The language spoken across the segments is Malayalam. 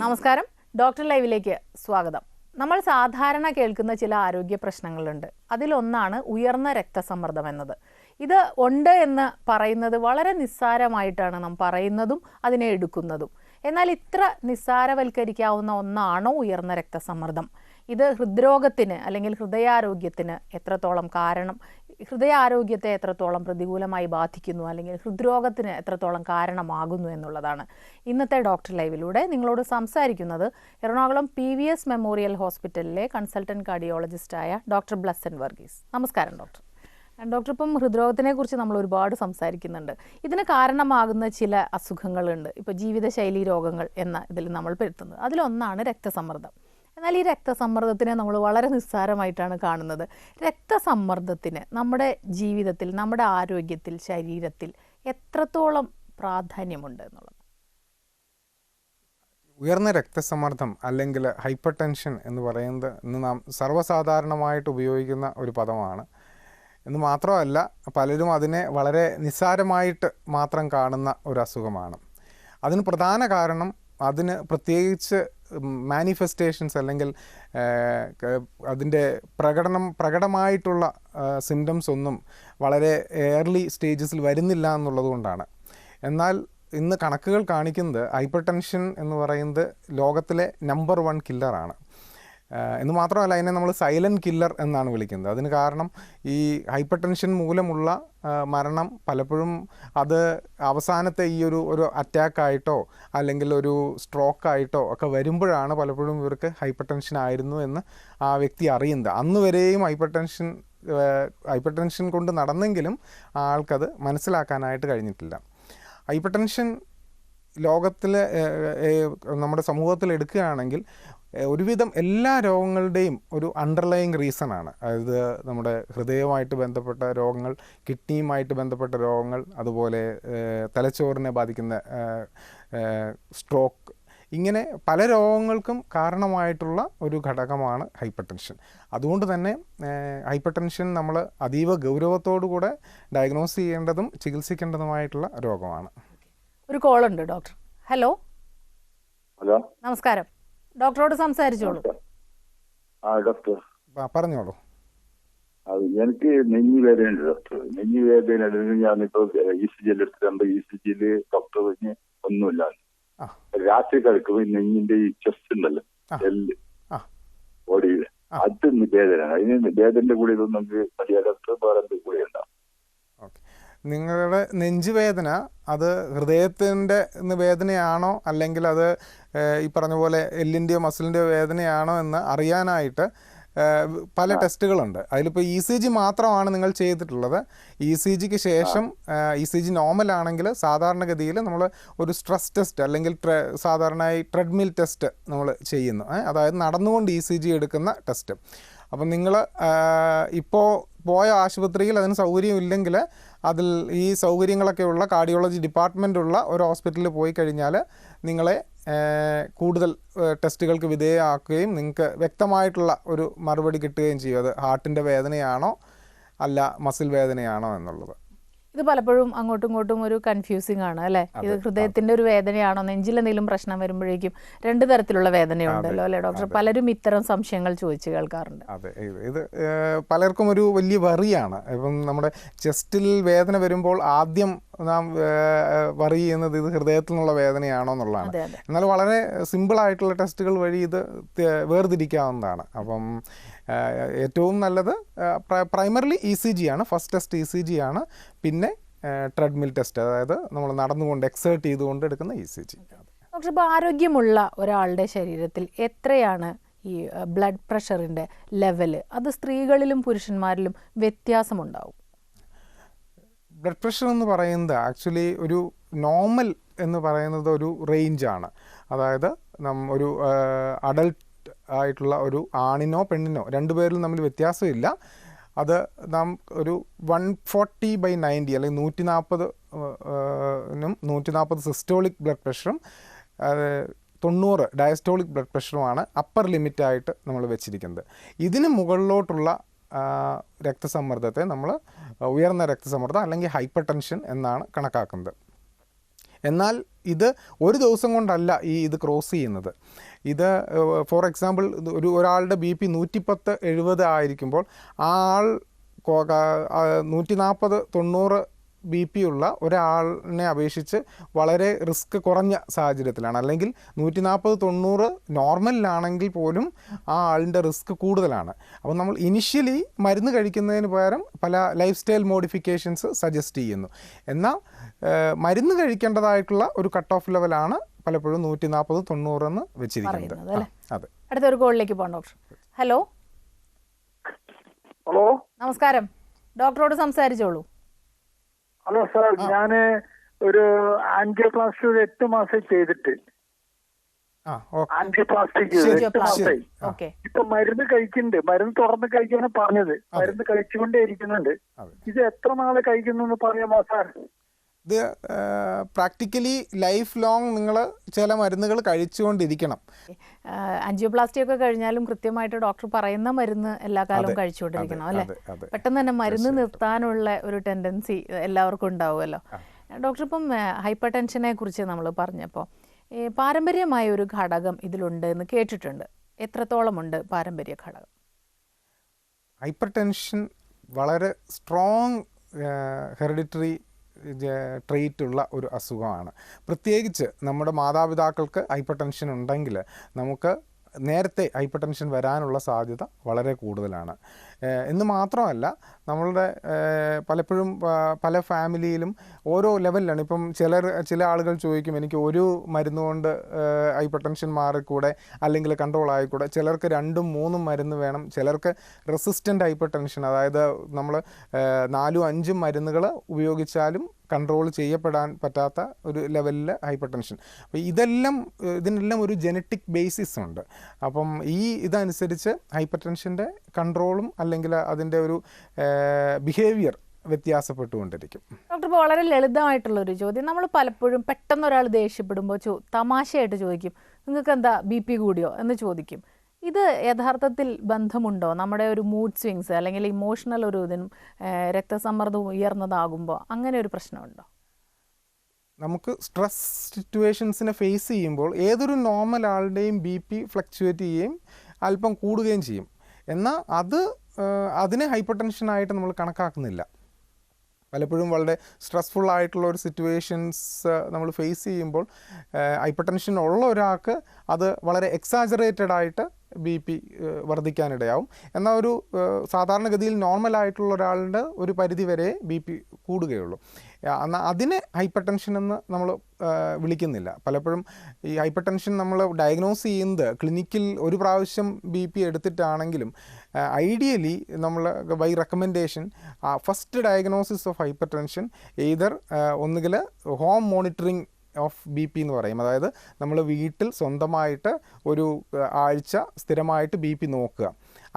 നമസ്കാരം, ഡോക്ടർ ലൈവിലേക്ക് സ്വാഗതം. നമ്മൾ സാധാരണ കേൾക്കുന്ന ചില ആരോഗ്യ പ്രശ്നങ്ങളുണ്ട്. അതിലൊന്നാണ് ഉയർന്ന രക്തസമ്മർദ്ദം എന്നത്. ഇത് ഉണ്ട് എന്ന് പറയുന്നത് വളരെ നിസ്സാരമായിട്ടാണ് നാം പറയുന്നതും അതിനെ എടുക്കുന്നതും. എന്നാൽ ഇത്ര നിസ്സാരവൽക്കരിക്കാവുന്ന ഒന്നാണോ ഉയർന്ന രക്തസമ്മർദ്ദം? ഇത് ഹൃദ്രോഗത്തിന് അല്ലെങ്കിൽ ഹൃദയാരോഗ്യത്തിന് എത്രത്തോളം ഹൃദയാരോഗ്യത്തെ എത്രത്തോളം പ്രതികൂലമായി ബാധിക്കുന്നു, അല്ലെങ്കിൽ ഹൃദ്രോഗത്തിന് എത്രത്തോളം കാരണമാകുന്നു എന്നുള്ളതാണ് ഇന്നത്തെ ഡോക്ടർ ലൈവിലൂടെ നിങ്ങളോട് സംസാരിക്കുന്നത് എറണാകുളം PVS മെമ്മോറിയൽ ഹോസ്പിറ്റലിലെ കൺസൾട്ടന്റ് കാർഡിയോളജിസ്റ്റായ ഡോക്ടർ ബ്ലസ്സൻ വർഗീസ്. നമസ്കാരം ഡോക്ടർ. ഡോക്ടർ, ഇപ്പം ഹൃദ്രോഗത്തിനെ കുറിച്ച് നമ്മൾ ഒരുപാട് സംസാരിക്കുന്നുണ്ട്. ഇതിന് കാരണമാകുന്ന ചില അസുഖങ്ങളുണ്ട്. ഇപ്പോൾ ജീവിതശൈലി രോഗങ്ങൾ എന്ന ഇതിൽ നമ്മൾ പെടുത്തുന്നത്. അതിലൊന്നാണ് രക്തസമ്മർദ്ദം. എന്നാൽ ഈ രക്തസമ്മർദ്ദത്തിനെ നമ്മൾ വളരെ നിസ്സാരമായിട്ടാണ് കാണുന്നത്. രക്തസമ്മർദ്ദത്തിന് നമ്മുടെ ജീവിതത്തിൽ, നമ്മുടെ ആരോഗ്യത്തിൽ, ശരീരത്തിൽ എത്രത്തോളം പ്രാധാന്യമുണ്ട് എന്നുള്ളത്? ഉയർന്ന രക്തസമ്മർദ്ദം അല്ലെങ്കിൽ ഹൈപ്പർ ടെൻഷൻ എന്ന് പറയുന്നത് ഇന്ന് നാം സർവ്വസാധാരണമായിട്ട് ഉപയോഗിക്കുന്ന ഒരു പദമാണ്. എന്ന് മാത്രമല്ല, പലരും അതിനെ വളരെ നിസ്സാരമായിട്ട് മാത്രം കാണുന്ന ഒരു അസുഖമാണ്. അതിന് പ്രധാന കാരണം അതിന് പ്രത്യേകിച്ച് മാനിഫെസ്റ്റേഷൻസ് അല്ലെങ്കിൽ അതിൻ്റെ പ്രകടമായിട്ടുള്ള സിംറ്റംസ് ഒന്നും വളരെ ഏർലി സ്റ്റേജസിൽ വരുന്നില്ല എന്നുള്ളത് കൊണ്ടാണ്. എന്നാൽ ഇന്ന് കണക്കുകൾ കാണിക്കുന്നത് ഹൈപ്പർ ടെൻഷൻ എന്ന് പറയുന്നത് ലോകത്തിലെ നമ്പർ 1 കില്ലറാണ്. എന്ന് മാത്രമല്ല, അതിനെ നമ്മൾ സൈലൻറ്റ് കില്ലർ എന്നാണ് വിളിക്കുന്നത്. അതിന് കാരണം ഈ ഹൈപ്പർ ടെൻഷൻ മൂലമുള്ള മരണം പലപ്പോഴും അത് അവസാനത്തെ ഈ ഒരു അറ്റാക്കായിട്ടോ അല്ലെങ്കിൽ ഒരു സ്ട്രോക്കായിട്ടോ ഒക്കെ വരുമ്പോഴാണ് പലപ്പോഴും ഇവർക്ക് ഹൈപ്പർ ടെൻഷൻ ആയിരുന്നു എന്ന് ആ വ്യക്തി അറിയുന്നത്. അന്ന് വരെയും ഹൈപ്പർ ടെൻഷൻ കൊണ്ട് നടന്നെങ്കിലും ആൾക്കത് മനസ്സിലാക്കാനായിട്ട് കഴിഞ്ഞിട്ടില്ല. ഹൈപ്പർ ടെൻഷൻ ലോകത്തിലെ നമ്മുടെ സമൂഹത്തിൽ എടുക്കുകയാണെങ്കിൽ ഒരുവിധം എല്ലാ രോഗങ്ങളുടെയും ഒരു അണ്ടർലൈങ് റീസണാണ്. അതായത് നമ്മുടെ ഹൃദയവുമായിട്ട് ബന്ധപ്പെട്ട രോഗങ്ങൾ, കിഡ്നിയുമായിട്ട് ബന്ധപ്പെട്ട രോഗങ്ങൾ, അതുപോലെ തലച്ചോറിനെ ബാധിക്കുന്ന സ്ട്രോക്ക്, ഇങ്ങനെ പല രോഗങ്ങൾക്കും കാരണമായിട്ടുള്ള ഒരു ഘടകമാണ് ഹൈപ്പർ ടെൻഷൻ. അതുകൊണ്ട് തന്നെ ഹൈപ്പർ ടെൻഷൻ നമ്മൾ അതീവ ഗൗരവത്തോടു കൂടെ ഡയഗ്നോസ് ചെയ്യേണ്ടതും ചികിത്സിക്കേണ്ടതുമായിട്ടുള്ള രോഗമാണ്. ഒരു കോളുണ്ട് ഡോക്ടർ. ഹലോ. ഹലോ, നമസ്കാരം. ഡോക്ടറോട് സംസാരിച്ചോളൂ. ഡോക്ടർ പറഞ്ഞോളൂ. എനിക്ക് നെഞ്ഞുവേദനയുണ്ട് ഡോക്ടർ. നെഞ്ഞുവേദന ഞാനിപ്പോ ECG എടുത്തിട്ടുണ്ട്. ECG ഡോക്ടർ പറഞ്ഞ് ഒന്നുമില്ല. രാത്രി കിടക്കുമ്പോ നെഞ്ഞിന്റെ ഈ ചെസ്റ്റ് ഉണ്ടല്ലോ, എല്ല് ബോഡിയില്, അത് വേദന. അതിന് വേദനയുടെ കൂടെ ഇതൊന്നും നമുക്ക് വലിയ ഡോക്ടർ വേറെ എന്ത് കൂടെ ഉണ്ടാവും? നിങ്ങളുടെ നെഞ്ചുവേദന അത് ഹൃദയത്തിൻ്റെ വേദനയാണോ അല്ലെങ്കിൽ അത് ഈ പറഞ്ഞ പോലെ എല്ലിൻ്റെയോ മസിലിൻ്റെയോ വേദനയാണോ എന്ന് അറിയാനായിട്ട് പല ടെസ്റ്റുകളുണ്ട്. അതിലിപ്പോൾ ECG മാത്രമാണ് നിങ്ങൾ ചെയ്തിട്ടുള്ളത്. ECGക്ക് ശേഷം ECG നോർമൽ ആണെങ്കിൽ സാധാരണഗതിയിൽ നമ്മൾ ഒരു സ്ട്രെസ് ടെസ്റ്റ് അല്ലെങ്കിൽ സാധാരണയായി ട്രെഡ്മിൽ ടെസ്റ്റ് നമ്മൾ ചെയ്യുന്നു. അതായത് നടന്നുകൊണ്ട് ECG എടുക്കുന്ന ടെസ്റ്റ്. അപ്പം നിങ്ങൾ ഇപ്പോൾ പോയ ആശുപത്രിയിൽ അതിന് സൗകര്യമില്ലെങ്കിൽ അതിൽ ഈ സൗകര്യങ്ങളൊക്കെ ഉള്ള കാർഡിയോളജി ഡിപ്പാർട്ട്മെൻറ്റുള്ള ഒരു ഹോസ്പിറ്റലിൽ പോയി കഴിഞ്ഞാൽ നിങ്ങളെ കൂടുതൽ ടെസ്റ്റുകൾക്ക് വിധേയമാക്കുകയും നിങ്ങൾക്ക് വ്യക്തമായിട്ടുള്ള ഒരു മറുപടി കിട്ടുകയും ചെയ്യും. അത് ഹാർട്ടിൻ്റെ വേദനയാണോ അല്ല മസിൽ വേദനയാണോ എന്നുള്ളത്. ഇത് പലപ്പോഴും അങ്ങോട്ടും ഇങ്ങോട്ടും ഒരു കൺഫ്യൂസിങ് ആണ് അല്ലേ? ഇത് ഹൃദയത്തിന്റെ ഒരു വേദനയാണോ, നെഞ്ചിലെന്തെങ്കിലും പ്രശ്നം വരുമ്പോഴേക്കും 2 തരത്തിലുള്ള വേദനയുണ്ടല്ലോ അല്ലേ ഡോക്ടർ? പലരും ഇത്തരം സംശയങ്ങൾ ചോദിച്ചു കേൾക്കാറുണ്ട്. അതെ, ഇത് പലർക്കും ഒരു വലിയ വറിയാണ്. ഇപ്പം നമ്മുടെ ചെസ്റ്റിൽ വേദന വരുമ്പോൾ ആദ്യം നാം വറി ചെയ്യുന്നത് ഇത് ഹൃദയത്തിൽ നിന്നുള്ള വേദനയാണോ എന്നുള്ളതാണ്. എന്നാൽ വളരെ സിമ്പിളായിട്ടുള്ള ടെസ്റ്റുകൾ വഴി ഇത് വേർതിരിക്കാവുന്നതാണ്. അപ്പം ഏറ്റവും നല്ലത് പ്രൈമറിലി ECG ആണ്. ഫസ്റ്റ് ടെസ്റ്റ് ECG ആണ്. പിന്നെ ട്രെഡ്മിൽ ടെസ്റ്റ്, അതായത് നമ്മൾ നടന്നുകൊണ്ട് എക്സേർട്ട് ചെയ്തുകൊണ്ട് എടുക്കുന്ന ECG. ഡോക്ടർ, ഇപ്പോൾ ആരോഗ്യമുള്ള ഒരാളുടെ ശരീരത്തിൽ എത്രയാണ് ഈ ബ്ലഡ് പ്രഷറിൻ്റെ ലെവല്? അത് സ്ത്രീകളിലും പുരുഷന്മാരിലും വ്യത്യാസമുണ്ടാവും? ബ്ലഡ് പ്രഷർ എന്ന് പറയുന്നത് ആക്ച്വലി ഒരു നോർമൽ എന്ന് പറയുന്നത് ഒരു റേഞ്ചാണ്. അതായത് ഒരു അഡൽട്ട് ആയിട്ടുള്ള ഒരു ആണിനോ പെണ്ണിനോ 2 പേരിലും തമ്മിൽ വ്യത്യാസമില്ല. അത് നാം ഒരു 140/90 അല്ലെങ്കിൽ 140 സിസ്റ്റോളിക് ബ്ലഡ് പ്രഷറും 90 ഡയസ്റ്റോളിക് ബ്ലഡ് പ്രഷറുമാണ് അപ്പർ ലിമിറ്റായിട്ട് നമ്മൾ വെച്ചിരിക്കുന്നത്. ഇതിന് മുകളിലോട്ടുള്ള രക്തസമ്മർദ്ദത്തെ നമ്മൾ ഉയർന്ന രക്തസമ്മർദ്ദം അല്ലെങ്കിൽ ഹൈപ്പർ ടെൻഷൻ എന്നാണ് കണക്കാക്കുന്നത്. എന്നാൽ ഇത് ഒരു ദിവസം കൊണ്ടല്ല ഇത് ക്രോസ് ചെയ്യുന്നത്. ഇത് ഫോർ എക്സാമ്പിൾ ഒരാളുടെ BP 110/70 ആയിരിക്കുമ്പോൾ ആ ആൾ 140/90 BP ഉള്ള ഒരാളിനെ അപേക്ഷിച്ച് വളരെ റിസ്ക് കുറഞ്ഞ സാഹചര്യത്തിലാണ്. അല്ലെങ്കിൽ 140/90 നോർമലിലാണെങ്കിൽ പോലും ആ ആളിൻ്റെ റിസ്ക് കൂടുതലാണ്. അപ്പോൾ നമ്മൾ ഇനിഷ്യലി മരുന്ന് കഴിക്കുന്നതിന് പകരം പല ലൈഫ് സ്റ്റൈൽ മോഡിഫിക്കേഷൻസ് സജസ്റ്റ് ചെയ്യുന്നു. എന്നാൽ മരുന്ന് കഴിക്കേണ്ടതായിട്ടുള്ള ഒരു കട്ട് ഓഫ് ലെവലാണ് പലപ്പോഴും 140/90 എന്ന് വെച്ചിരിക്കുന്നത്. അതെ. അടുത്തൊരു കോളിലേക്ക് പോകാം ഡോക്ടർ. ഹലോ ഹലോ, നമസ്കാരം. ഡോക്ടറോട് സംസാരിച്ചോളൂ. ഹലോ സാർ, ഞാന് ഒരു ആൻജിയോപ്ലാസ്റ്റി 8 മാസം ചെയ്തിട്ട് ആൻജിയോപ്ലാസ്റ്റിക് 8 മാസമായി. ഇപ്പൊ മരുന്ന് കഴിക്കുന്നുണ്ട്, മരുന്ന് തുറന്ന് കഴിക്കാനാണ് പറഞ്ഞത്. മരുന്ന് കഴിച്ചുകൊണ്ടേ ഇരിക്കുന്നുണ്ട്. ഇത് എത്ര നാളെ കഴിക്കുന്നു പറയാമോ സാർ? ഇത് പ്രാക്ടിക്കലി ലൈഫ് ലോങ് നിങ്ങൾ ചില മരുന്നുകൾ കഴിച്ചുകൊണ്ടിരിക്കണം. ആൻജിയോപ്ലാസ്റ്റി ഒക്കെ കഴിഞ്ഞാലും കൃത്യമായിട്ട് ഡോക്ടർ പറയുന്ന മരുന്ന് എല്ലാ കാലവും കഴിച്ചുകൊണ്ടിരിക്കണം അല്ലേ? പെട്ടെന്ന് തന്നെ മരുന്ന് നിർത്താനുള്ള ഒരു ടെൻഡൻസി എല്ലാവർക്കും ഉണ്ടാവുമല്ലോ. ഡോക്ടർ, ഇപ്പം ഹൈപ്പർ ടെൻഷനെ കുറിച്ച് നമ്മൾ പറഞ്ഞപ്പോൾ പാരമ്പര്യമായ ഒരു ഘടകം ഇതിലുണ്ട് എന്ന് കേട്ടിട്ടുണ്ട്. എത്രത്തോളമുണ്ട് പാരമ്പര്യ ഘടകം? ഹൈപ്പർ ടെൻഷൻ വളരെ സ്ട്രോങ് ഹെറിഡിറ്ററി ട്രെയ്റ്റ് ഉള്ള ഒരു അസുഖമാണ്. പ്രത്യേകിച്ച് നമ്മുടെ മാതാപിതാക്കൾക്ക് ഹൈപ്പർ ടെൻഷൻ ഉണ്ടെങ്കിൽ നമുക്ക് നേരത്തെ ഹൈപ്പർ ടെൻഷൻ വരാനുള്ള സാധ്യത വളരെ കൂടുതലാണ്. എന്ന് മാത്രമല്ല, നമ്മളുടെ പലപ്പോഴും പല ഫാമിലിയിലും ഓരോ ലെവലിലാണ്. ഇപ്പം ചില ആളുകൾ ചോദിക്കും, എനിക്ക് ഒരു മരുന്ന് കൊണ്ട് ഹൈപ്പർ ടെൻഷൻ മാറിക്കൂടെ, അല്ലെങ്കിൽ കൺട്രോൾ ആയിക്കൂടെ. ചിലർക്ക് 2-3 മരുന്ന് വേണം. ചിലർക്ക് റെസിസ്റ്റൻ്റ് ഹൈപ്പർ ടെൻഷൻ, അതായത് നമ്മൾ 4-5 മരുന്നുകൾ ഉപയോഗിച്ചാലും കൺട്രോൾ ചെയ്യപ്പെടാൻ പറ്റാത്ത ഒരു ലെവലിൽ ഹൈപ്പർ ടെൻഷൻ. അപ്പോൾ ഇതിനെല്ലാം ഒരു ജനറ്റിക് ബേസിസ് ഉണ്ട്. അപ്പം ഇതനുസരിച്ച് ഹൈപ്പർ ടെൻഷൻ്റെ കൺട്രോളും അല്ലെങ്കിൽ അതിൻ്റെ ഒരു ബിഹേവിയർ വ്യത്യാസപ്പെട്ടുകൊണ്ടിരിക്കും. ഡോക്ടർ, ഇപ്പോൾ വളരെ ലളിതമായിട്ടുള്ളൊരു ചോദ്യം. നമ്മൾ പലപ്പോഴും പെട്ടെന്ന് ഒരാൾ ദേഷ്യപ്പെടുമ്പോൾ തമാശയായിട്ട് ചോദിക്കും, നിങ്ങൾക്ക് എന്താ BP കൂടിയോ എന്ന് ചോദിക്കും. ഇത് യഥാർത്ഥത്തിൽ ബന്ധമുണ്ടോ? നമ്മുടെ ഒരു മൂഡ് സ്വിങ്സ് അല്ലെങ്കിൽ ഇമോഷണൽ ഒരു ഇതിനും രക്തസമ്മർദ്ദം ഉയർന്നതാകുമ്പോൾ അങ്ങനെ ഒരു പ്രശ്നമുണ്ടോ? നമുക്ക് സ്ട്രെസ് സിറ്റുവേഷൻസിനെ ഫേസ് ചെയ്യുമ്പോൾ ഏതൊരു നോർമൽ ആളുടെയും BP ഫ്ലക്ച്വേറ്റ് ചെയ്യുകയും അല്പം കൂടുകയും ചെയ്യും. എന്നാൽ അതിനെ ഹൈപ്പർ ടെൻഷനായിട്ട് നമ്മൾ കണക്കാക്കുന്നില്ല. പലപ്പോഴും വളരെ സ്ട്രെസ്ഫുൾ ആയിട്ടുള്ള ഒരു സിറ്റുവേഷൻസ് നമ്മൾ ഫേസ് ചെയ്യുമ്പോൾ ഹൈപ്പർ ടെൻഷൻ ഉള്ള ഒരാൾക്ക് അത് വളരെ എക്സാജറേറ്റഡ് ആയിട്ട് BP വർദ്ധിക്കാനിടയാവും. എന്നാൽ ഒരു സാധാരണഗതിയിൽ നോർമലായിട്ടുള്ള ഒരാളുടെ ഒരു പരിധി വരെ BP കൂടുകയുള്ളൂ. എന്നാൽ അതിനെ ഹൈപ്പർ ടെൻഷൻ എന്ന് നമ്മൾ വിളിക്കുന്നില്ല. പലപ്പോഴും ഈ ഹൈപ്പർ ടെൻഷൻ നമ്മൾ ഡയഗ്നോസ് ചെയ്യുന്നത് ക്ലിനിക്കിൽ ഒരു പ്രാവശ്യം BP എടുത്തിട്ടാണെങ്കിലും ഐഡിയലി നമ്മൾ by recommendation first diagnosis of hyper tension either ഒന്നുകിൽ ഹോം മോണിറ്ററിങ് ഓഫ് BP എന്ന് പറയും. അതായത് നമ്മൾ വീട്ടിൽ സ്വന്തമായിട്ട് ഒരു ആഴ്ച സ്ഥിരമായിട്ട് BP നോക്കുക.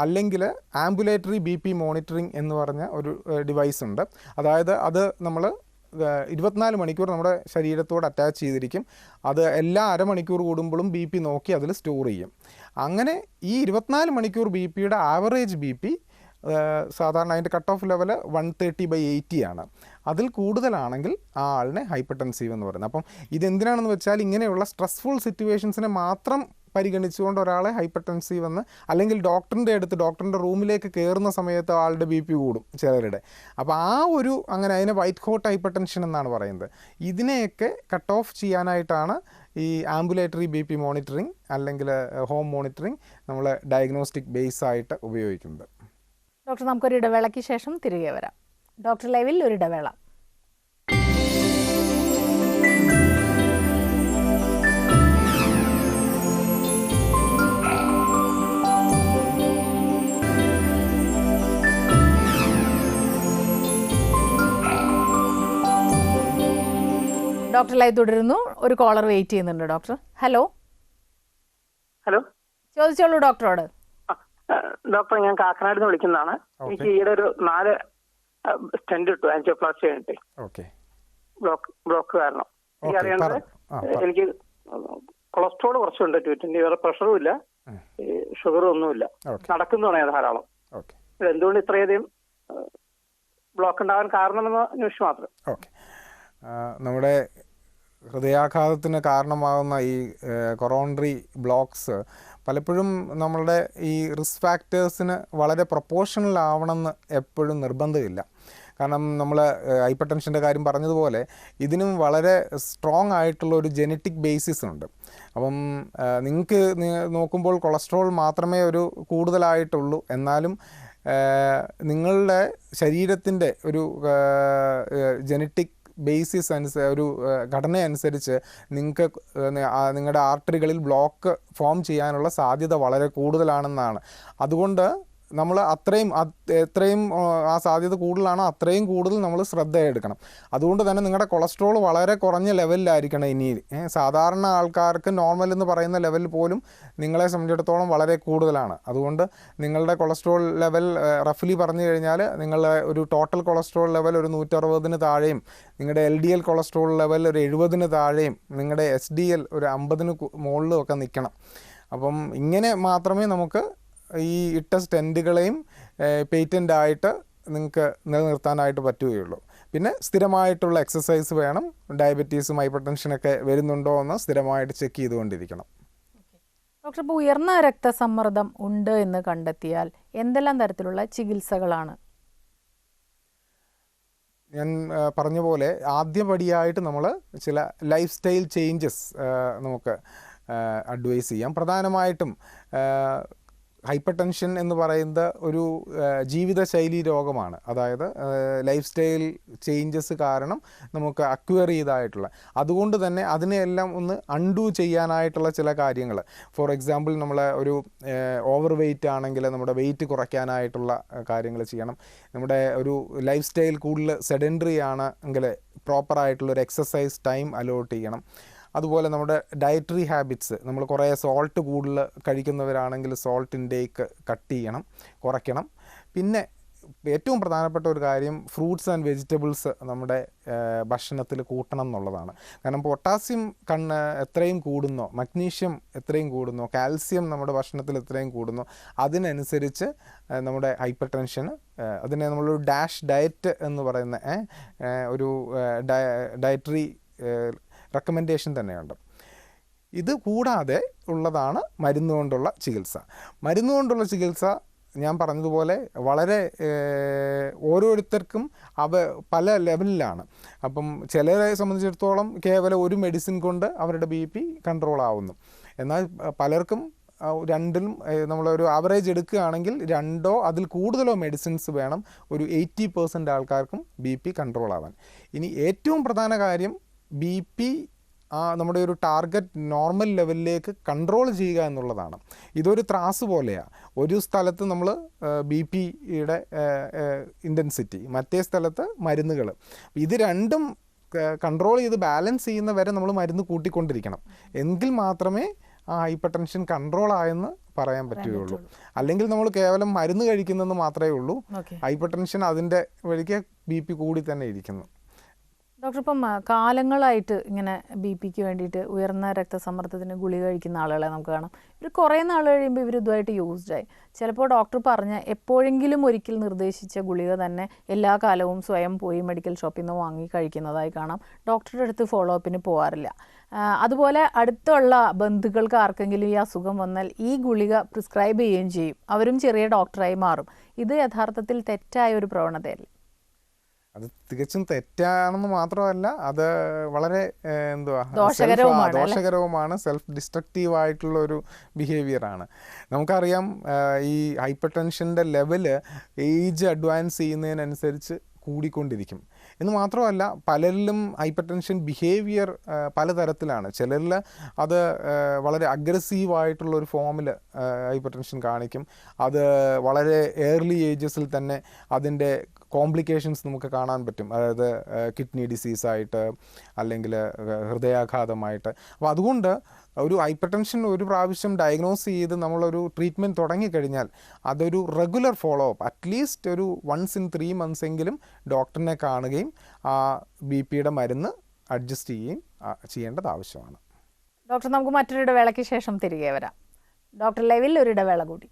അല്ലെങ്കിൽ ആംബുലേറ്ററി BP മോണിറ്ററിങ് എന്ന് പറഞ്ഞ ഒരു ഡിവൈസ് ഉണ്ട്. അതായത് അത് നമ്മൾ 24 മണിക്കൂർ നമ്മുടെ ശരീരത്തോട് അറ്റാച്ച് ചെയ്തിരിക്കും. അത് എല്ലാ അരമണിക്കൂർ കൂടുമ്പോഴും BP നോക്കി അതിൽ സ്റ്റോർ ചെയ്യും. അങ്ങനെ ഈ 24 മണിക്കൂർ BPയുടെ ആവറേജ് BP സാധാരണ അതിൻ്റെ കട്ട് ഓഫ് ലെവൽ 130/80 ആണ്. അതിൽ കൂടുതലാണെങ്കിൽ ആ ആളിനെ ഹൈപ്പർ ടെൻസീവ് എന്ന് പറയുന്നത്. അപ്പം ഇതെന്തിനാണെന്ന് വെച്ചാൽ ഇങ്ങനെയുള്ള സ്ട്രെസ്ഫുൾ സിറ്റുവേഷൻസിനെ മാത്രം പരിഗണിച്ചുകൊണ്ട് ഒരാളെ ഹൈപ്പർ ടെൻസീവ് എന്ന്, അല്ലെങ്കിൽ ഡോക്ടറിൻ്റെ റൂമിലേക്ക് കയറുന്ന സമയത്ത് ആളുടെ BP കൂടും ചിലരുടെ. അപ്പോൾ അങ്ങനെ അതിനെ വൈറ്റ് കോട്ട് ഹൈപ്പർ ടെൻഷൻ എന്നാണ് പറയുന്നത്. ഇതിനെയൊക്കെ കട്ട് ഓഫ് ചെയ്യാനായിട്ടാണ് ഈ ആംബുലേറ്ററി BP മോണിറ്ററിങ് അല്ലെങ്കിൽ ഹോം മോണിറ്ററിങ് നമ്മൾ ഡയഗ്നോസ്റ്റിക് ബേസ് ആയിട്ട് ഉപയോഗിക്കുന്നത്. ഡോക്ടർ, നമുക്കൊരു ഇടവേളയ്ക്ക് ശേഷം തിരികെ വരാം. ഡോക്ടർ ലൈവിൽ ഒരു ഇടവേള. ഡോക്ടർ ലൈവ് തുടരുന്നു. ഒരു കോളർ വെയിറ്റ് ചെയ്യുന്നുണ്ട്. Doctor, hello. ഹലോ, ചോദിച്ചോളൂ ഡോക്ടറോട്. ഡോക്ടർ, ഞാൻ കാക്കനാട് നിന്ന് വിളിക്കുന്നതാണ്. എനിക്ക് ഈയിടെ ഒരു 4 സ്റ്റെന്റ് ഇട്ടു ആൻജിയോപ്ലാസ്റ്റി കഴിഞ്ഞിട്ട്. ബ്ലോക്ക് കാരണം എനിക്കറിയാണ്ട് എനിക്ക് കൊളസ്ട്രോൾ കുറച്ചുണ്ട്, 220. വേറെ പ്രഷറും ഇല്ല, ഷുഗറും ഒന്നുമില്ല. നടക്കുന്നു തുടങ്ങിയത് ധാരാളം. എന്തുകൊണ്ട് ഇത്രയധികം ബ്ലോക്ക് ഉണ്ടാകാൻ കാരണമെന്ന് അന്വേഷിച്ചു മാത്രം. നമ്മുടെ ഹൃദയാഘാതത്തിന് കാരണമാകുന്ന ഈ കൊറോണറി ബ്ലോക്സ് പലപ്പോഴും നമ്മളുടെ ഈ റിസ്ക് ഫാക്ടേഴ്സിന് വളരെ പ്രൊപ്പോർഷണൽ ആവണമെന്ന് എപ്പോഴും നിർബന്ധമില്ല. കാരണം നമ്മൾ ഹൈപ്പർ ടെൻഷൻ്റെ കാര്യം പറഞ്ഞതുപോലെ ഇതിനും വളരെ സ്ട്രോങ് ആയിട്ടുള്ള ഒരു ജെനറ്റിക് ബേസിസ് ഉണ്ട്. അപ്പം നിങ്ങൾക്ക് നോക്കുമ്പോൾ കൊളസ്ട്രോൾ മാത്രമേ ഒരു കൂടുതലായിട്ടുള്ളൂ, എന്നാലും നിങ്ങളുടെ ശരീരത്തിൻ്റെ ഒരു ജെനറ്റിക് ബേസിസ് ഒരു ഘടന അനുസരിച്ച് നിങ്ങൾക്ക് നിങ്ങളുടെ ആർട്ടറികളിൽ ബ്ലോക്ക് ഫോം ചെയ്യാനുള്ള സാധ്യത വളരെ കൂടുതലാണെന്നാണ്. അതുകൊണ്ട് നമ്മൾ എത്രയും ആ സാധ്യത കൂടുതലാണോ അത്രയും കൂടുതൽ നമ്മൾ ശ്രദ്ധ എടുക്കണം. അതുകൊണ്ട് തന്നെ നിങ്ങളുടെ കൊളസ്ട്രോൾ വളരെ കുറഞ്ഞ ലെവലിലായിരിക്കണം. ഇനി സാധാരണ ആൾക്കാർക്ക് നോർമൽ എന്ന് പറയുന്ന ലെവൽ പോലും നിങ്ങളെ സംബന്ധിച്ചിടത്തോളം വളരെ കൂടുതലാണ്. അതുകൊണ്ട് നിങ്ങളുടെ കൊളസ്ട്രോൾ ലെവൽ റഫ്ലി പറഞ്ഞു കഴിഞ്ഞാൽ നിങ്ങളുടെ ഒരു ടോട്ടൽ കൊളസ്ട്രോൾ ലെവൽ ഒരു 160 താഴെയും, നിങ്ങളുടെ LDL കൊളസ്ട്രോൾ ലെവൽ ഒരു 70 താഴെയും, നിങ്ങളുടെ SDL ഒരു 50 മുകളിലും ഒക്കെ നിൽക്കണം. അപ്പം ഇങ്ങനെ മാത്രമേ നമുക്ക് ഈ ഇട്ട സ്റ്റെൻറ്റുകളെയും പേറ്റൻ്റായിട്ട് നിങ്ങൾക്ക് നിലനിർത്താനായിട്ട് പറ്റുകയുള്ളൂ. പിന്നെ സ്ഥിരമായിട്ടുള്ള എക്സസൈസ് വേണം. ഡയബറ്റീസും ഹൈപ്പർ ടെൻഷനൊക്കെ വരുന്നുണ്ടോ എന്ന് സ്ഥിരമായിട്ട് ചെക്ക് ചെയ്തുകൊണ്ടിരിക്കണം. ഡോക്ടർ, ഇപ്പോൾ ഉയർന്ന രക്തസമ്മർദ്ദം ഉണ്ട് എന്ന് കണ്ടെത്തിയാൽ എന്തെല്ലാം തരത്തിലുള്ള ചികിത്സകളാണ്? ഞാൻ പറഞ്ഞ പോലെ ആദ്യപടിയായിട്ട് നമ്മൾ ചില ലൈഫ് സ്റ്റൈൽ ചേഞ്ചസ് നമുക്ക് അഡ്വൈസ് ചെയ്യാം. പ്രധാനമായിട്ടും ഹൈപ്പർ ടെൻഷൻ എന്ന് പറയുന്നത് ഒരു ജീവിതശൈലി രോഗമാണ്. അതായത് ലൈഫ് സ്റ്റൈൽ ചേഞ്ചസ് കാരണം നമുക്ക് അക്വയർ ചെയ്തതായിട്ടുള്ള, അതുകൊണ്ട് തന്നെ അതിനെയെല്ലാം ഒന്ന് അൺഡു ചെയ്യാനായിട്ടുള്ള ചില കാര്യങ്ങൾ. ഫോർ എക്സാമ്പിൾ, നമ്മൾ ഒരു ഓവർ വെയ്റ്റ് ആണെങ്കിൽ നമ്മുടെ വെയിറ്റ് കുറയ്ക്കാനായിട്ടുള്ള കാര്യങ്ങൾ ചെയ്യണം. നമ്മുടെ ഒരു ലൈഫ് സ്റ്റൈൽ കൂടുതൽ സെഡൻറ്ററി ആണ് എങ്കിൽ പ്രോപ്പറായിട്ടുള്ളൊരു എക്സസൈസ് ടൈം അലോട്ട് ചെയ്യണം. അതുപോലെ നമ്മുടെ ഡയറ്ററി ഹാബിറ്റ്സ്, നമ്മൾ കുറേ സോൾട്ട് കൂടുതൽ കഴിക്കുന്നവരാണെങ്കിൽ സോൾട്ട് ഇൻടേക്ക് കട്ട് ചെയ്യണം, കുറയ്ക്കണം. പിന്നെ ഏറ്റവും പ്രധാനപ്പെട്ട ഒരു കാര്യം ഫ്രൂട്ട്സ് ആൻഡ് വെജിറ്റബിൾസ് നമ്മുടെ ഭക്ഷണത്തിൽ കൂട്ടണം എന്നുള്ളതാണ്. കാരണം പൊട്ടാസ്യം എത്രയും കൂടുന്നോ, മഗ്നീഷ്യം എത്രയും കൂടുന്നോ, കാൽസ്യം നമ്മുടെ ഭക്ഷണത്തിൽ എത്രയും കൂടുന്നോ അതിനനുസരിച്ച് നമ്മുടെ ഹൈപ്പർ ടെൻഷന്, അതിനെ നമ്മളൊരു ഡാഷ് ഡയറ്റ് എന്ന് പറയുന്ന ഒരു ഡയറ്ററി റെക്കമെൻഡേഷൻ തന്നെയുണ്ട്. ഇത് കൂടാതെ ഉള്ളതാണ് മരുന്ന് കൊണ്ടുള്ള ചികിത്സ. മരുന്ന് കൊണ്ടുള്ള ചികിത്സ ഞാൻ പറഞ്ഞതുപോലെ വളരെ ഓരോരുത്തർക്കും പല ലെവലിലാണ്. അപ്പം ചിലരെ സംബന്ധിച്ചിടത്തോളം കേവലം ഒരു മെഡിസിൻ കൊണ്ട് അവരുടെ BP കൺട്രോൾ ആവുന്നു. എന്നാൽ പലർക്കും രണ്ടിലും നമ്മളൊരു ആവറേജ് എടുക്കുകയാണെങ്കിൽ 2 അതിൽ കൂടുതലോ മെഡിസിൻസ് വേണം ഒരു 80% ആൾക്കാർക്കും BP കൺട്രോൾ ആവാൻ. ഇനി ഏറ്റവും പ്രധാന കാര്യം BP നമ്മുടെ ഒരു ടാർഗറ്റ് നോർമൽ ലെവലിലേക്ക് കൺട്രോൾ ചെയ്യുക എന്നുള്ളതാണ്. ഇതൊരു ത്രാസ് പോലെയാണ്. ഒരു സ്ഥലത്ത് നമ്മൾ BPയുടെ ഇൻറ്റൻസിറ്റി, മറ്റേ സ്ഥലത്ത് മരുന്നുകൾ, ഇത് രണ്ടും കൺട്രോൾ ചെയ്ത് ബാലൻസ് ചെയ്യുന്ന വരെ നമ്മൾ മരുന്ന് കൂട്ടിക്കൊണ്ടിരിക്കണം. എങ്കിൽ മാത്രമേ ആ ഹൈപ്പർ ടെൻഷൻ കൺട്രോൾ ആയെന്ന് പറയാൻ പറ്റുകയുള്ളൂ. അല്ലെങ്കിൽ നമ്മൾ കേവലം മരുന്ന് കഴിക്കുന്നതെന്ന് മാത്രമേ ഉള്ളൂ. ഹൈപ്പർ ടെൻഷൻ അതിൻ്റെ വഴിക്ക് BP കൂടി തന്നെ ഇരിക്കുന്നു. ഡോക്ടർ, ഇപ്പം കാലങ്ങളായിട്ട് ഇങ്ങനെ BPക്ക് വേണ്ടിയിട്ട് ഉയർന്ന രക്തസമ്മർദ്ദത്തിന് ഗുളിക കഴിക്കുന്ന ആളുകളെ നമുക്ക് കാണാം. ഇവർ കുറേ നാൾ കഴിയുമ്പോൾ ഇവർ ഇതുമായിട്ട് യൂസ്ഡായി. ചിലപ്പോൾ ഡോക്ടർ പറഞ്ഞ എപ്പോഴെങ്കിലും ഒരിക്കൽ നിർദ്ദേശിച്ച ഗുളിക തന്നെ എല്ലാ കാലവും സ്വയം പോയി മെഡിക്കൽ ഷോപ്പിൽ നിന്ന് വാങ്ങി കഴിക്കുന്നതായി കാണാം. ഡോക്ടറുടെ അടുത്ത് ഫോളോ അപ്പിന് പോകാറില്ല. അതുപോലെ അടുത്തുള്ള ബന്ധുക്കൾക്ക് ആർക്കെങ്കിലും ഈ അസുഖം വന്നാൽ ഈ ഗുളിക പ്രിസ്ക്രൈബ് ചെയ്യുകയും ചെയ്യും. അവരും ചെറിയ ഡോക്ടറായി മാറും. ഇത് യഥാർത്ഥത്തിൽ തെറ്റായ ഒരു പ്രവണതയല്ലേ? അത് തികച്ചും തെറ്റാണെന്ന് മാത്രമല്ല, അത് വളരെ ദോഷകരവുമാണ്, സെൽഫ് ഡിസ്ട്രക്റ്റീവ് ആയിട്ടുള്ള ഒരു ബിഹേവിയറാണ്. നമുക്കറിയാം ഈ ഹൈപ്പർ ടെൻഷൻ്റെ ലെവല് ഏജ് അഡ്വാൻസ് ചെയ്യുന്നതിനനുസരിച്ച് കൂടിക്കൊണ്ടിരിക്കും. എന്ന് മാത്രമല്ല, പലരിലും ഹൈപ്പർ ടെൻഷൻ ബിഹേവിയർ പലതരത്തിലാണ്. ചിലരിൽ അത് വളരെ അഗ്രസീവായിട്ടുള്ളൊരു ഫോമിൽ ഹൈപ്പർ ടെൻഷൻ കാണിക്കും. അത് വളരെ ഏർലി ഏജസിൽ തന്നെ അതിൻ്റെ കോംപ്ലിക്കേഷൻസ് നമുക്ക് കാണാൻ പറ്റും. അതായത് കിഡ്നി ഡിസീസായിട്ട് അല്ലെങ്കിൽ ഹൃദയാഘാതമായിട്ട്. അപ്പോൾ അതുകൊണ്ട് ഒരു ഹൈപ്പർ ടെൻഷൻ ഒരു പ്രാവശ്യം ഡയഗ്നോസ് ചെയ്ത് നമ്മളൊരു ട്രീറ്റ്മെൻറ്റ് തുടങ്ങിക്കഴിഞ്ഞാൽ അതൊരു റെഗുലർ ഫോളോ അപ്പ്, അറ്റ്ലീസ്റ്റ് ഒരു 1 in 3 months എങ്കിലും ഡോക്ടറിനെ കാണുകയും ആ BPയുടെ മരുന്ന് അഡ്ജസ്റ്റ് ചെയ്യുകയും ചെയ്യേണ്ടത് ആവശ്യമാണ്. ഡോക്ടർ, നമുക്ക് മറ്റൊരു ഇടവേളയ്ക്ക് ശേഷം തിരികെ വരാം. ഡോക്ടർ ലൈവിൽ ഒരു ഇടവേള കൂടി.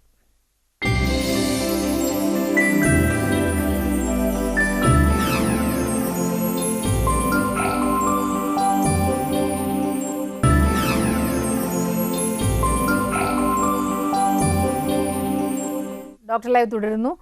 ഡോക്ടർ ലൈവ് തുടരുന്നു.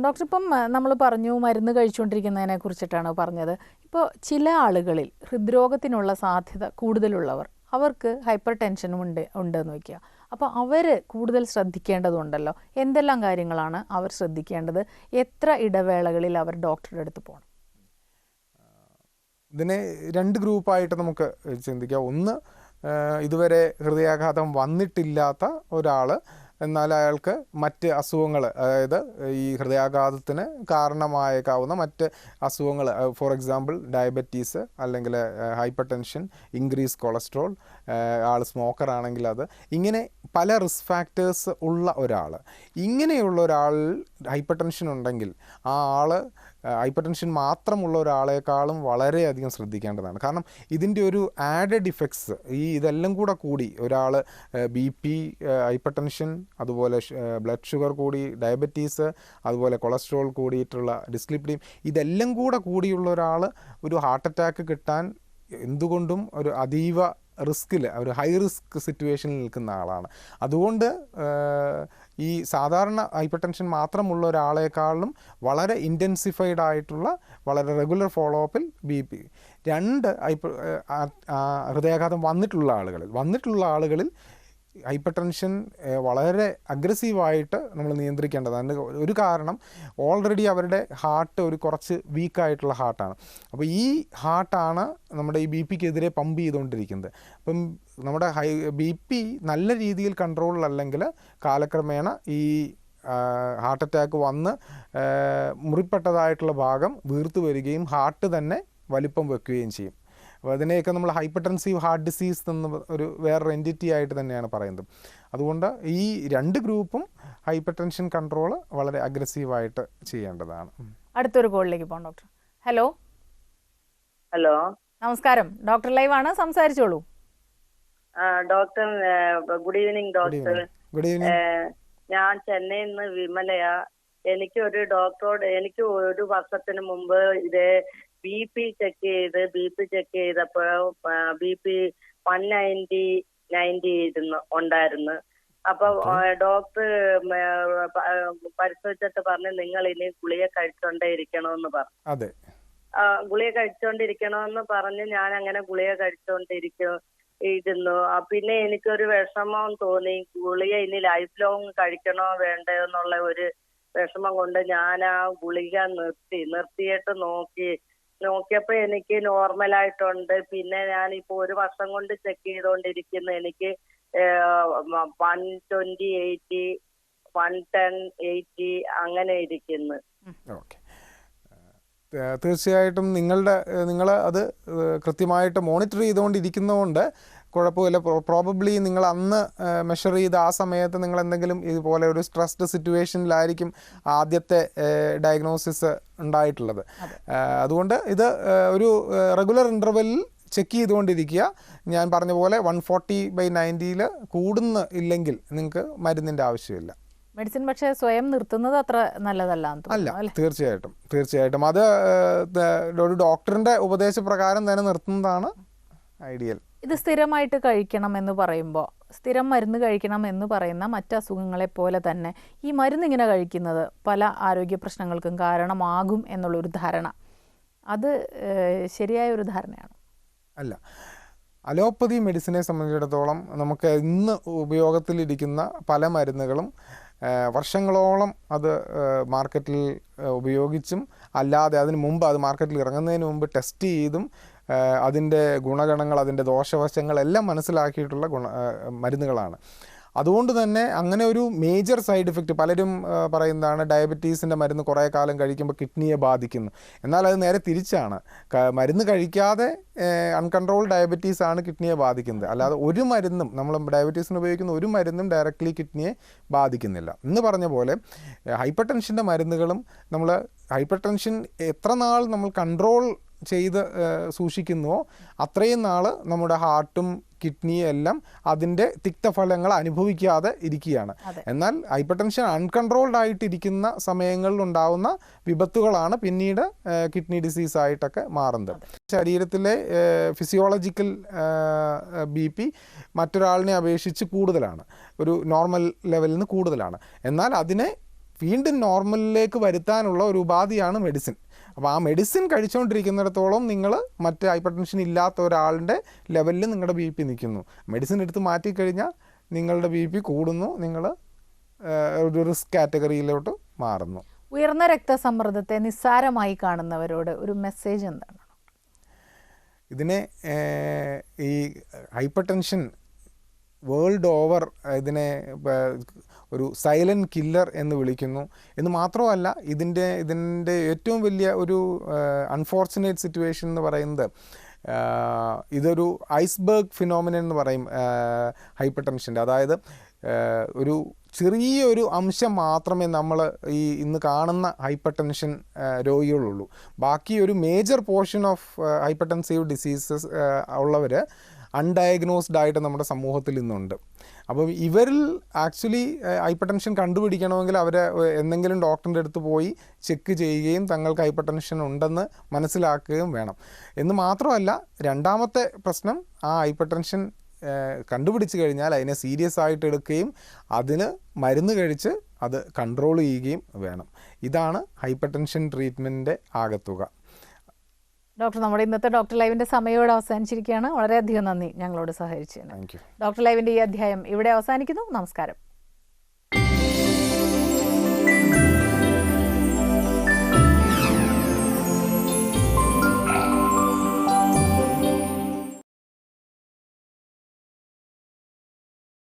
ഡോക്ടർ, ഇപ്പം നമ്മൾ പറഞ്ഞു മരുന്ന് കഴിച്ചുകൊണ്ടിരിക്കുന്നതിനെ കുറിച്ചിട്ടാണ് പറഞ്ഞത്. ഇപ്പോൾ ചില ആളുകളിൽ ഹൃദ്രോഗത്തിനുള്ള സാധ്യത കൂടുതലുള്ളവർ, അവർക്ക് ഹൈപ്പർ ടെൻഷനും ഉണ്ടെന്ന് വയ്ക്കുക. അപ്പോൾ അവർ കൂടുതൽ ശ്രദ്ധിക്കേണ്ടതുണ്ടല്ലോ. എന്തെല്ലാം കാര്യങ്ങളാണ് അവർ ശ്രദ്ധിക്കേണ്ടത്? എത്ര ഇടവേളകളിൽ അവർ ഡോക്ടറുടെ അടുത്ത് പോകണം? ഇതിനെ 2 ഗ്രൂപ്പായിട്ട് നമുക്ക് ചിന്തിക്കാം. ഒന്ന്, ഇതുവരെ ഹൃദയാഘാതം വന്നിട്ടില്ലാത്ത ഒരാൾ, എന്നാൽ അയാൾക്ക് മറ്റ് അസുഖങ്ങൾ, അതായത് ഈ ഹൃദയാഘാതത്തിന് കാരണമായേക്കാവുന്ന മറ്റ് അസുഖങ്ങൾ, ഫോർ എക്സാമ്പിൾ ഡയബറ്റീസ്, അല്ലെങ്കിൽ ഹൈപ്പർ ടെൻഷൻ, ഇൻക്രീസ് കൊളസ്ട്രോൾ, ആൾ സ്മോക്കർ ആണെങ്കിൽ അത്, ഇങ്ങനെ പല റിസ്ക് ഫാക്ടേഴ്സ് ഉള്ള ഒരാൾ, ഇങ്ങനെയുള്ള ഒരാളിൽ ഹൈപ്പർ ടെൻഷൻ ഉണ്ടെങ്കിൽ ആ ആൾ ഹൈപ്പർ ടെൻഷൻ മാത്രമുള്ള ഒരാളെക്കാളും വളരെയധികം ശ്രദ്ധിക്കേണ്ടതാണ്. കാരണം ഇതിൻ്റെ ഒരു ആഡഡ് ഇഫക്ട്സ്, ഇതെല്ലാം കൂടെ കൂടി ഒരാൾ BP, ഹൈപ്പർ ടെൻഷൻ, അതുപോലെ ബ്ലഡ് ഷുഗർ കൂടി, ഡയബറ്റീസ്, അതുപോലെ കൊളസ്ട്രോൾ കൂടിയിട്ടുള്ള ഡിസ്ലിപ്പിഡിയം, ഇതെല്ലാം കൂടെ കൂടിയുള്ള ഒരാൾ ഒരു ഹാർട്ട് അറ്റാക്ക് കിട്ടാൻ എന്തുകൊണ്ടും ഒരു അതീവ റിസ്കിൽ, ഒരു ഹൈ റിസ്ക് സിറ്റുവേഷനിൽ നിൽക്കുന്ന ആളാണ്. അതുകൊണ്ട് ഈ സാധാരണ ഹൈപ്പർ ടെൻഷൻ മാത്രമുള്ള ഒരാളെക്കാളും വളരെ ഇൻറ്റൻസിഫൈഡ് ആയിട്ടുള്ള, വളരെ റെഗുലർ ഫോളോ അപ്പിൽ BP. 2, ഹൃദയാഘാതം വന്നിട്ടുള്ള ആളുകളിൽ ഹൈപ്പർ ടെൻഷൻ വളരെ അഗ്രസീവായിട്ട് നമ്മൾ നിയന്ത്രിക്കേണ്ടതാണ്. ഒരു കാരണം, ഓൾറെഡി അവരുടെ ഹാർട്ട് ഒരു കുറച്ച് വീക്കായിട്ടുള്ള ഹാർട്ടാണ്. അപ്പോൾ ഈ ഹാർട്ടാണ് നമ്മുടെ ഈ BPക്കെതിരെ പമ്പ് ചെയ്തുകൊണ്ടിരിക്കുന്നത്. അപ്പം നമ്മുടെ BP നല്ല രീതിയിൽ കൺട്രോളിലല്ലെങ്കിൽ കാലക്രമേണ ഈ ഹാർട്ട് അറ്റാക്ക് വന്ന് മുറിപ്പെട്ടതായിട്ടുള്ള ഭാഗം വീർത്തു വരികയും ഹാർട്ട് തന്നെ വലിപ്പം വെക്കുകയും ചെയ്യും. അപ്പോൾ അതിനെയൊക്കെ നമ്മൾ ഹൈപ്പർടെൻസീവ് ഹാർട്ട് ഡിസീസ് എന്ന ഒരു വേറൊരു എൻറ്റിറ്റി ആയിട്ട് തന്നെയാണ് പറയുന്നത്. അതുകൊണ്ട് ഈ 2 ഗ്രൂപ്പും ഹൈപ്പർ ടെൻഷൻ കൺട്രോൾ വളരെ അഗ്രസീവായിട്ട് ചെയ്യേണ്ടതാണ്. അടുത്തൊരു കോളിലേക്ക് പോകാം ഡോക്ടർ. ഹലോ. നമസ്കാരം, ഡോക്ടർ ലൈവ് ആണ്, സംസാരിച്ചോളൂ. Doctor, good evening doctor. Good evening. ഞാൻ ചെന്നൈയിൽ നിന്ന് വിമലയാ. എനിക്ക് ഒരു വർഷത്തിന് മുമ്പ് ഇതേ BP ചെക്ക് ചെയ്തപ്പോൾ BP 190 ഉണ്ടായിരുന്നു. അപ്പൊ ഡോക്ടർ പരിശോധിച്ചിട്ട് പറഞ്ഞു നിങ്ങൾ ഇനി ഗുളിക കഴിച്ചോണ്ടേ ഇരിക്കണമെന്ന് പറഞ്ഞു. അതെ, ഗുളിക കഴിച്ചോണ്ടിരിക്കണമെന്ന് പറഞ്ഞ് ഞാൻ അങ്ങനെ ഗുളിക കഴിച്ചോണ്ടിരുന്നു. പിന്നെ എനിക്കൊരു വിഷമം തോന്നി, ഗുളിക ഇനി ലൈഫ് ലോങ് കഴിക്കണോ വേണ്ടോ എന്നുള്ള ഒരു വിഷമം കൊണ്ട് ഞാൻ ആ ഗുളിക നിർത്തിയിട്ട് നോക്കിയപ്പോ എനിക്ക് നോർമലായിട്ടുണ്ട്. പിന്നെ ഞാനിപ്പോ ഒരു വർഷം കൊണ്ട് ചെക്ക് ചെയ്തോണ്ടിരിക്കുന്നു, എനിക്ക് 120/80, 110/80 അങ്ങനെ ഇരിക്കുന്നു. ഓക്കെ, തീർച്ചയായിട്ടും നിങ്ങൾ അത് കൃത്യമായിട്ട് മോണിറ്റർ ചെയ്തുകൊണ്ടിരിക്കുന്നതുകൊണ്ട് കുഴപ്പമില്ല. പ്രോബബ്ലി നിങ്ങൾ അന്ന് മെഷർ ചെയ്ത ആ സമയത്ത് നിങ്ങൾ എന്തെങ്കിലും ഇതുപോലെ ഒരു സ്ട്രെസ്ഡ് സിറ്റുവേഷനിലായിരിക്കും ആദ്യത്തെ ഡയഗ്നോസിസ് ഉണ്ടായിട്ടുള്ളത്. അതുകൊണ്ട് ഇത് ഒരു റെഗുലർ ഇൻ്റർവെല്ലിൽ ചെക്ക് ചെയ്തുകൊണ്ടിരിക്കുക. ഞാൻ പറഞ്ഞ പോലെ 140/90 കൂടുന്നില്ലെങ്കിൽ നിങ്ങൾക്ക് മരുന്നിൻ്റെ ആവശ്യമില്ല. മെഡിസിൻ പക്ഷേ സ്വയം നിർത്തുന്നത് അത്ര നല്ലതല്ല. തീർച്ചയായിട്ടും അത് ഒരു ഡോക്ടറിൻ്റെ ഉപദേശപ്രകാരം തന്നെ നിർത്തുന്നതാണ് ഐഡിയൽ. ഇത് സ്ഥിരമായിട്ട് കഴിക്കണം എന്ന് പറയുമ്പോൾ, സ്ഥിരം മരുന്ന് കഴിക്കണം എന്ന് പറയുന്ന മറ്റ് അസുഖങ്ങളെ പോലെ തന്നെ ഈ മരുന്ന് ഇങ്ങനെ കഴിക്കുന്നത് പല ആരോഗ്യ പ്രശ്നങ്ങൾക്കും കാരണമാകും എന്നുള്ളൊരു ധാരണ, അത് ശരിയായ ഒരു ധാരണയാണ്? അല്ല. അലോപ്പതി മെഡിസിനെ സംബന്ധിച്ചിടത്തോളം നമുക്ക് ഇന്ന് ഉപയോഗത്തിലിരിക്കുന്ന പല മരുന്നുകളും വർഷങ്ങളോളം അത് മാർക്കറ്റിൽ ഉപയോഗിച്ചും അല്ലാതെ അതിന് മുമ്പ്, അത് മാർക്കറ്റിൽ ഇറങ്ങുന്നതിന് മുമ്പ് ടെസ്റ്റ് ചെയ്തും അതിൻ്റെ ഗുണഗണങ്ങൾ, അതിൻ്റെ ദോഷവശങ്ങൾ എല്ലാം മനസ്സിലാക്കിയിട്ടുള്ള മരുന്നുകളാണ്. അതുകൊണ്ട് തന്നെ അങ്ങനെ ഒരു മേജർ സൈഡ് ഇഫക്റ്റ്, പലരും പറയുന്നതാണ് ഡയബറ്റീസിൻ്റെ മരുന്ന് കുറേ കാലം കഴിക്കുമ്പോൾ കിഡ്നിയെ ബാധിക്കുന്നു. എന്നാൽ അത് നേരെ തിരിച്ചാണ്. മരുന്ന് കഴിക്കാതെ അൺകൺട്രോൾഡ് ഡയബറ്റീസാണ് കിഡ്നിയെ ബാധിക്കുന്നത്. അല്ലാതെ ഒരു മരുന്നും, നമ്മൾ ഡയബറ്റീസിന് ഉപയോഗിക്കുന്ന ഒരു മരുന്നും ഡയറക്റ്റ്ലി കിഡ്നിയെ ബാധിക്കുന്നില്ല. എന്ന് പറഞ്ഞ പോലെ ഹൈപ്പർ ടെൻഷൻ്റെ മരുന്നുകളും, നമ്മൾ ഹൈപ്പർ ടെൻഷൻ എത്ര നാൾ നമ്മൾ കൺട്രോൾ ചെയ്ത് സൂക്ഷിക്കുന്നുവോ അത്രയും നാൾ നമ്മുടെ ഹാർട്ടും കിഡ്നിയും എല്ലാം അതിൻ്റെ തിക്തഫലങ്ങൾ അനുഭവിക്കാതെ ഇരിക്കുകയാണ്. എന്നാൽ ഹൈപ്പർ ടെൻഷൻ അൺകൺട്രോൾഡ് ആയിട്ടിരിക്കുന്ന സമയങ്ങളിൽ ഉണ്ടാകുന്ന വിപത്തുകളാണ് പിന്നീട് കിഡ്നി ഡിസീസായിട്ടൊക്കെ മാറുന്നത്. ശരീരത്തിലെ ഫിസിയോളജിക്കൽ BP മറ്റൊരാളിനെ അപേക്ഷിച്ച് കൂടുതലാണ്, ഒരു നോർമൽ ലെവലിൽ നിന്ന് കൂടുതലാണ്. എന്നാൽ അതിനെ വീണ്ടും നോർമലിലേക്ക് വരുത്താനുള്ള ഒരു ഉപാധിയാണ് മെഡിസിൻ. അപ്പോൾ ആ മെഡിസിൻ കഴിച്ചുകൊണ്ടിരിക്കുന്നിടത്തോളം നിങ്ങൾ മറ്റ് ഹൈപ്പർ ടെൻഷൻ ഇല്ലാത്ത ഒരാളുടെ ലെവലിൽ നിങ്ങളുടെ ബി പി നിൽക്കുന്നു. മെഡിസിൻ എടുത്ത് മാറ്റിക്കഴിഞ്ഞാൽ നിങ്ങളുടെ ബി പി കൂടുന്നു, നിങ്ങൾ ഒരു റിസ്ക് കാറ്റഗറിയിലോട്ട് മാറുന്നു. ഉയർന്ന രക്തസമ്മർദ്ദത്തെ നിസ്സാരമായി കാണുന്നവരോട് ഒരു മെസ്സേജ് എന്താണ്? ഇതിനെ ഈ ഹൈപ്പർ ടെൻഷൻ വേൾഡ് ഓവർ ഇതിനെ ഒരു സൈലൻറ്റ് കില്ലർ എന്ന് വിളിക്കുന്നു. എന്ന് മാത്രമല്ല, ഇതിൻ്റെ ഏറ്റവും വലിയ ഒരു അൺഫോർച്ചുനേറ്റ് സിറ്റുവേഷൻ എന്ന് പറയുന്നത്, ഇതൊരു ഐസ്ബർഗ് ഫിനോമിനൻ എന്ന് പറയും ഹൈപ്പർ ടെൻഷൻ്റെ. അതായത് ഒരു ചെറിയൊരു അംശം മാത്രമേ നമ്മൾ ഈ ഇന്ന് കാണുന്ന ഹൈപ്പർ ടെൻഷൻ രോഗികളുള്ളൂ. ബാക്കി ഒരു major portion of hyper ടെൻസീവ് diseases ഉള്ളവർ അൺഡയഗ്നോസ്ഡ് ആയിട്ട് നമ്മുടെ സമൂഹത്തിൽ ഇന്നുണ്ട്. അപ്പം ഇവരിൽ ആക്ച്വലി ഹൈപ്പർ ടെൻഷൻ കണ്ടുപിടിക്കണമെങ്കിൽ അവർ എന്തെങ്കിലും ഡോക്ടറിൻ്റെ അടുത്ത് പോയി ചെക്ക് ചെയ്യുകയും തങ്ങൾക്ക് ഹൈപ്പർ ടെൻഷൻ ഉണ്ടെന്ന് മനസ്സിലാക്കുകയും വേണം. എന്ന് മാത്രമല്ല, രണ്ടാമത്തെ പ്രശ്നം, ആ ഹൈപ്പർ ടെൻഷൻ കണ്ടുപിടിച്ച് കഴിഞ്ഞാൽ അതിനെ സീരിയസ് ആയിട്ട് എടുക്കുകയും അതിന് മരുന്ന് കഴിച്ച് അത് കൺട്രോൾ ചെയ്യുകയും വേണം. ഇതാണ് ഹൈപ്പർ ടെൻഷൻ ട്രീറ്റ്മെൻറ്റിൻ്റെ ആകത്തുക. ഡോക്ടർ, നമ്മുടെ ഇന്നത്തെ ഡോക്ടർ ലൈവിൻ്റെ സമയോടെ അവസാനിച്ചിരിക്കുകയാണ്. വളരെയധികം നന്ദി ഞങ്ങളോട് സഹകരിച്ചതിന്. Thank you. ഡോക്ടർ ലൈവിൻ്റെ ഈ അധ്യായം ഇവിടെ അവസാനിക്കുന്നു. നമസ്കാരം.